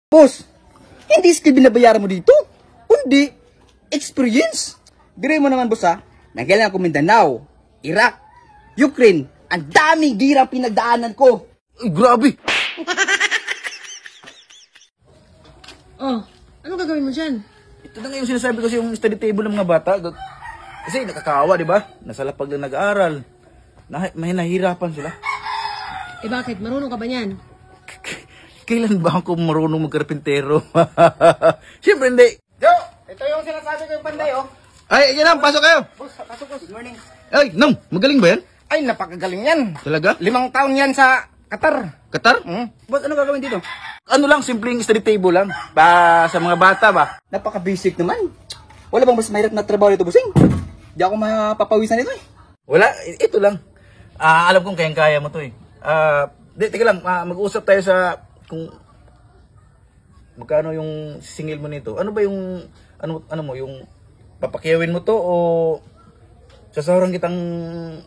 Boss, hindi skill binabayaran mo dito, kundi experience. Biruin mo naman, boss, ha? Nanggaling ako Mindanao, Iraq, Ukraine. Ang daming girang pinagdaanan ko. Ay, grabe! Oh, ano gagawin mo dyan? Ito na nga yung sinasabi ko sa yung study table ng mga bata. Kasi nakakawa, di ba? Nasa lapag lang nag-aaral. May nahihirapan sila. Eh bakit? Marunong ka ba niyan? Kailan ba ako marunong magkarpintero? Siyempre hindi. Jo, ito yung sinasabi ko yung panday, oh. Ay, yan lang, pasok kayo. Boss, pasok, boss. Good morning. Ay, Nang, magaling ba yan? Ay, napakagaling yan. Talaga? 5 taon yan sa Qatar. Qatar? Ba't ano gagawin dito? Ano lang, simpleng study table lang. Sa mga bata ba? Napaka-basic naman. Wala bang mas mahirap na trabaho dito, bossing? Di ako mapapawisan nito, eh. Wala, ito lang. Alam kong kayang-kaya mo to eh. Teka lang, mag-uusap tayo sa kung magkano yung singil mo nito. Ano ba yung ano mo, yung papakiyawin mo to o sasahuran kitang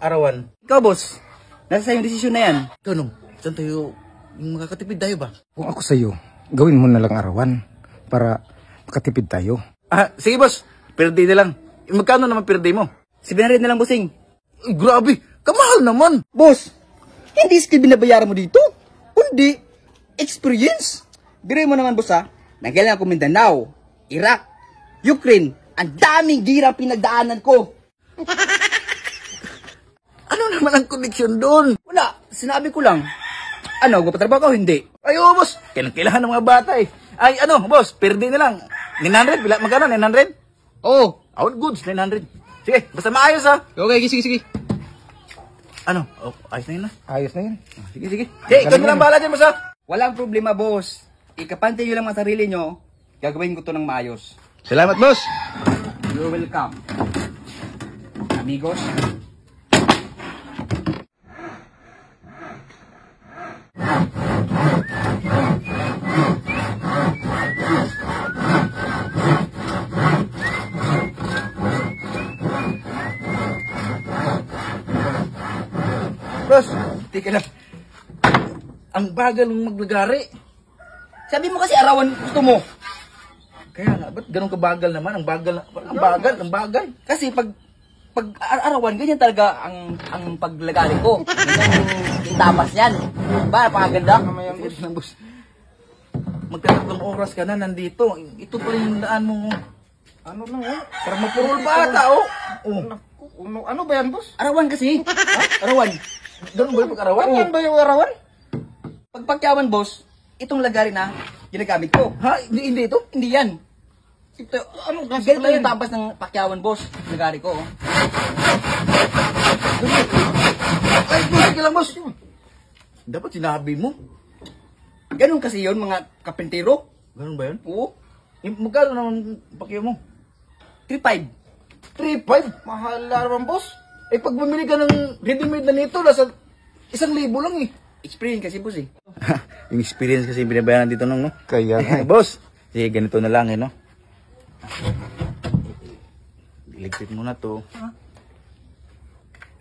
arawan? Ikaw, boss. Nasa sa'yo yung desisyon na yan. Ikaw nung, saan tayo yung makakatipid tayo ba? Kung ako sa'yo, gawin mo na lang arawan para makatipid tayo. Sige boss, per day na lang. Magkano naman per day mo? 700 na lang, bossing. Ay, grabe, kamahal naman. Boss, hindi skill binabayaran mo dito, kundi experience. Biruin mo naman, boss, ha? Nanggaling ako Mindanao, Iraq, Ukraine. Ang daming girang pinagdaanan ko. Ano naman ang connection doon? Wala, sinabi ko lang. Ano, gupatrabaho ko, hindi. Ay, boss, kailangan ng mga bata eh. Ay, boss, per day na lang. 900, magkano, 900? Oo. Out goods, 900. Sige, basta maayos ha. Okay, sige. Ayos na yun na. Ayos na yun. Sige. Hey, ikaw na lang bahala dyan, boss ha. Walang problema, boss. Ikapantay nyo lang ang sarili nyo. Gagawin ko to ng maayos. Salamat, boss. You're welcome. Amigos. Boss, tika lang. Ang bagal ng maglagari. Sabi mo kasi arawan gusto mo. Kaya nga, ba't ganun kabagal naman? Ang bagal. Kasi pag arawan, ganyan talaga ang paglagari ko. Yung tapas yan. Ba, napakaganda. Sige lang, boss. Magkatatlong oras ka na nandito. Ito pa rin yung daan mo. Ano lang eh? Parang mapurol bata, oh. Ano ba yan, boss? Arawan kasi. Arawan. Ganun ba yung pag-arawan? Ano ba yung arawan? Pag pagyawan, boss, itong lagari na ginagamit ko. Ha? Hindi ito? Hindi yan. Ito, ganito yung tapas ng pakyawan, boss. Lagari ko. Oh. Ay, boss, sige lang, boss. Dapat sinabi mo. Ganun kasi yun, mga kapintero. Ganun ba yun? Oo. Magkano naman pakyaw mo? 3.5. 3.5? Mahal naman, boss. Eh, pag bumili ka ng ready-made na nito, nasa 1,000 lang eh. Experience kasi, boss, eh. Yung experience kasi binabayaran dito nung, no? Kaya nga. Boss, sige, ganito na lang, eh, no? Iligpit mo na to.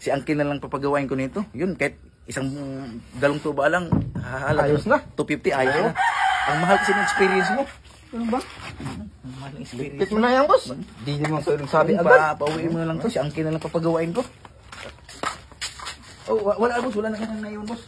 Si Angkin na lang papagawain ko nito. Yun, kahit isang galong tuba lang, Ayos na. 250, ayos na. Ang mahal kasi ng experience mo. Ano ba? Ang mahal ng experience. Iligpit mo na yan, boss. Di naman sa'yo sabi agad. Pauwiin mo na lang to. Si Angkin na lang papagawain ko. Oh, wala, boss. Wala na ka na yun, boss.